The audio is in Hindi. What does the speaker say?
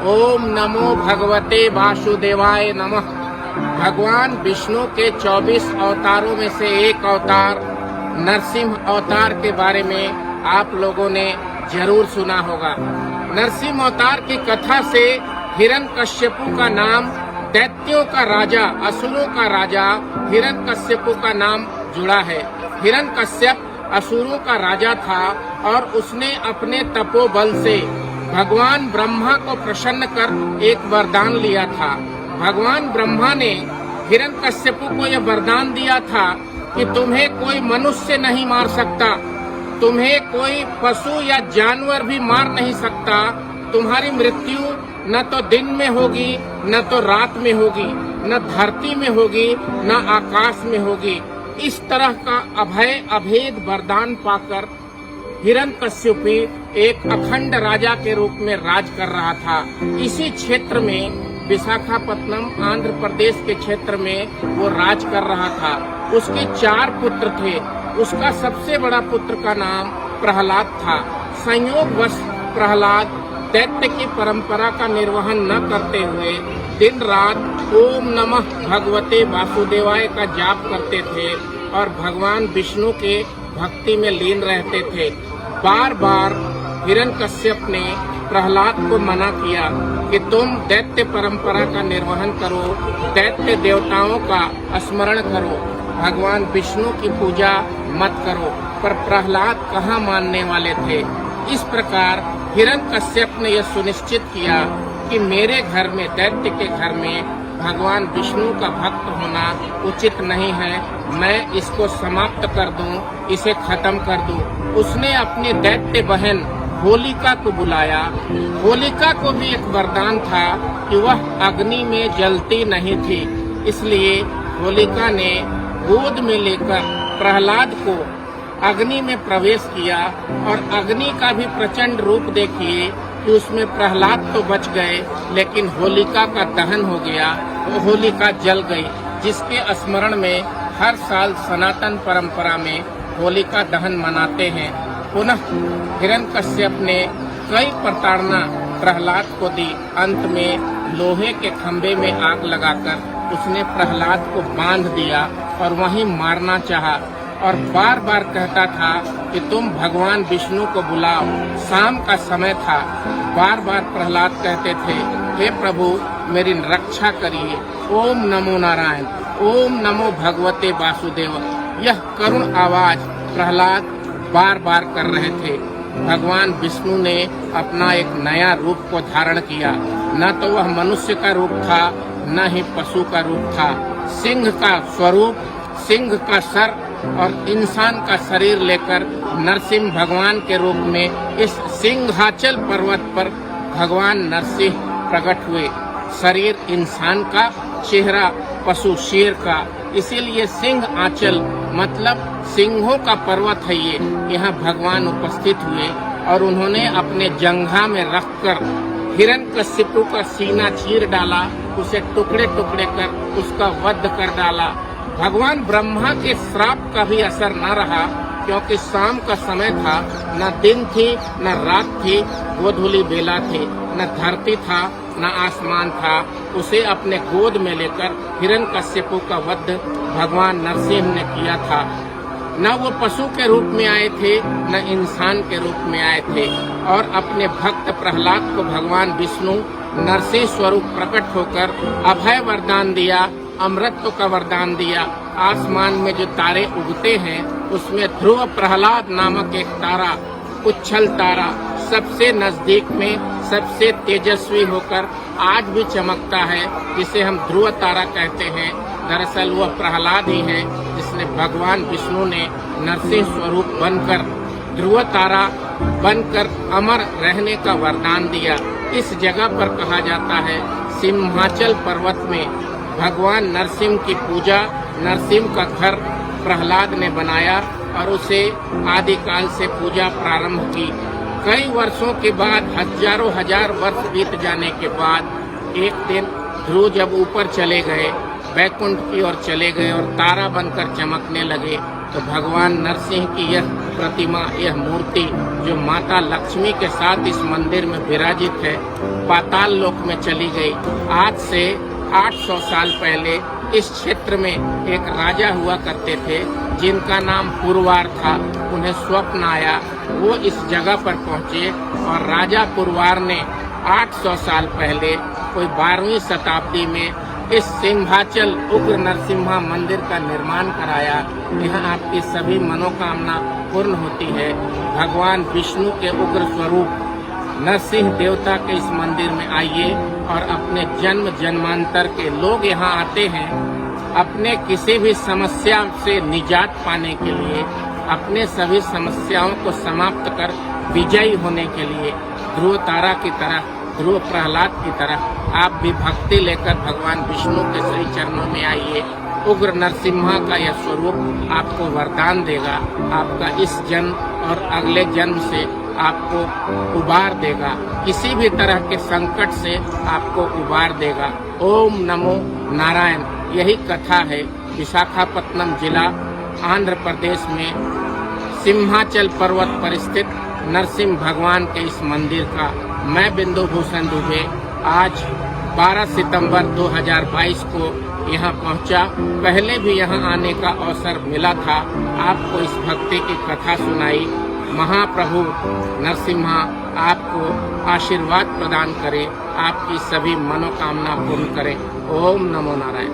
ओम नमो भगवते वासुदेवाय नमः। भगवान विष्णु के 24 अवतारों में से एक अवतार नरसिंह अवतार के बारे में आप लोगों ने जरूर सुना होगा। नरसिंह अवतार की कथा से हिरण्यकश्यपु का नाम, दैत्यों का राजा, असुरों का राजा हिरण्यकश्यपु का नाम जुड़ा है। हिरण्यकश्यप असुरों का राजा था और उसने अपने तपोबल से भगवान ब्रह्मा को प्रसन्न कर एक वरदान लिया था। भगवान ब्रह्मा ने हिरण्यकश्यपु को यह वरदान दिया था कि तुम्हें कोई मनुष्य नहीं मार सकता, तुम्हें कोई पशु या जानवर भी मार नहीं सकता। तुम्हारी मृत्यु न तो दिन में होगी, न तो रात में होगी, न धरती में होगी, न आकाश में होगी। इस तरह का अभेद वरदान पाकर हिरण्यकश्यप एक अखंड राजा के रूप में राज कर रहा था। इसी क्षेत्र में विशाखापत्तनम आंध्र प्रदेश के क्षेत्र में वो राज कर रहा था। उसके 4 पुत्र थे। उसका सबसे बड़ा पुत्र का नाम प्रहलाद था। संयोगवश प्रहलाद दैत्य की परंपरा का निर्वहन न करते हुए दिन रात ओम नमः भगवते वासुदेवाय का जाप करते थे और भगवान विष्णु के भक्ति में लीन रहते थे। बार बार हिरण्यकश्यप ने प्रहलाद को मना किया कि तुम दैत्य परंपरा का निर्वहन करो, दैत्य देवताओं का स्मरण करो, भगवान विष्णु की पूजा मत करो। पर प्रहलाद कहाँ मानने वाले थे। इस प्रकार हिरण्यकश्यप ने यह सुनिश्चित किया कि मेरे घर में, दैत्य के घर में भगवान विष्णु का भक्त होना उचित नहीं है, मैं इसको समाप्त कर दूं, इसे खत्म कर दूं। उसने अपनी दैत्य बहन होलिका को बुलाया। होलिका को भी एक वरदान था कि वह अग्नि में जलती नहीं थी, इसलिए होलिका ने गोद में लेकर प्रहलाद को अग्नि में प्रवेश किया और अग्नि का भी प्रचंड रूप देखिए कि उसमें प्रहलाद तो बच गए लेकिन होलिका का दहन हो गया। वो होलिका जल गई, जिसके स्मरण में हर साल सनातन परंपरा में होलिका दहन मनाते हैं। पुनः हिरण्यकश्यप ने कई प्रताड़ना प्रहलाद को दी। अंत में लोहे के खंभे में आग लगाकर उसने प्रहलाद को बांध दिया और वहीं मारना चाहा और बार बार कहता था कि तुम भगवान विष्णु को बुलाओ। शाम का समय था। बार बार प्रहलाद कहते थे, हे प्रभु मेरी रक्षा करिए। ओम नमो नारायण, ओम नमो भगवते वासुदेव। यह करुण आवाज प्रहलाद बार बार कर रहे थे। भगवान विष्णु ने अपना एक नया रूप को धारण किया। न तो वह मनुष्य का रूप था, न ही पशु का रूप था। सिंह का स्वरूप, सिंह का सर और इंसान का शरीर लेकर नरसिंह भगवान के रूप में इस सिंहाचल पर्वत पर भगवान नरसिंह प्रकट हुए। शरीर इंसान का, चेहरा पशु शेर का, इसीलिए सिंह आंचल मतलब सिंहों का पर्वत है ये। यहाँ भगवान उपस्थित हुए और उन्होंने अपने जंघा में रखकर हिरण्यकश्यपु का सीना चीर डाला, उसे टुकड़े टुकड़े कर उसका वध कर डाला। भगवान ब्रह्मा के श्राप का भी असर न रहा, क्योंकि शाम का समय था, न दिन थी न रात थी, गोधूली बेला थी, न धरती था न आसमान था। उसे अपने गोद में लेकर हिरण्यकश्यपु का वध भगवान नरसिंह ने किया था। न वो पशु के रूप में आए थे, न इंसान के रूप में आए थे। और अपने भक्त प्रहलाद को भगवान विष्णु नरसिंह स्वरूप प्रकट होकर अभय वरदान दिया, अमृतत्व का वरदान दिया। आसमान में जो तारे उगते हैं उसमें ध्रुव प्रहलाद नामक एक तारा, उच्छल तारा, सबसे नजदीक में सबसे तेजस्वी होकर आज भी चमकता है, जिसे हम ध्रुव तारा कहते हैं। दरअसल वह प्रहलाद ही है जिसने भगवान विष्णु ने नरसिंह स्वरूप बनकर, ध्रुव तारा बनकर अमर रहने का वरदान दिया। इस जगह पर कहा जाता है सिंहाचल पर्वत में भगवान नरसिंह की पूजा, नरसिंह का घर प्रहलाद ने बनाया और उसे आदिकाल से पूजा प्रारंभ की। कई वर्षों के बाद, हजारों हजार वर्ष बीत जाने के बाद एक दिन ध्रुव जब ऊपर चले गए वैकुंठ की ओर चले गए और तारा बनकर चमकने लगे, तो भगवान नरसिंह की यह प्रतिमा, यह मूर्ति जो माता लक्ष्मी के साथ इस मंदिर में विराजित है, पाताल लोक में चली गई। आज से 800 साल पहले इस क्षेत्र में एक राजा हुआ करते थे जिनका नाम पुरवार था। उन्हें स्वप्न आया, वो इस जगह पर पहुंचे और राजा पुरवार ने 800 साल पहले कोई 12वीं शताब्दी में इस सिंहाचल उग्र नरसिम्हा मंदिर का निर्माण कराया। यहाँ आपकी सभी मनोकामना पूर्ण होती है। भगवान विष्णु के उग्र स्वरूप नरसिंह देवता के इस मंदिर में आइए और अपने जन्म जन्मांतर के लोग यहाँ आते हैं अपने किसी भी समस्या से निजात पाने के लिए, अपने सभी समस्याओं को समाप्त कर विजयी होने के लिए। ध्रुव तारा की तरह, ध्रुव प्रहलाद की तरह आप भी भक्ति लेकर भगवान विष्णु के श्री चरणों में आइए। उग्र नरसिम्हा का यह स्वरूप आपको वरदान देगा, आपका इस जन्म और अगले जन्म से आपको उबार देगा, किसी भी तरह के संकट से आपको उबार देगा। ओम नमो नारायण। यही कथा है विशाखापट्टनम जिला आंध्र प्रदेश में सिंहाचल पर्वत पर स्थित नरसिंह भगवान के इस मंदिर का। मैं बिंदु भूषण दुबे आज 12 सितंबर 2022 को यहाँ पहुँचा। पहले भी यहाँ आने का अवसर मिला था, आपको इस भक्ति की कथा सुनाई। महाप्रभु नरसिम्हा आपको आशीर्वाद प्रदान करे, आपकी सभी मनोकामना पूर्ण करे। ओम नमो नारायण।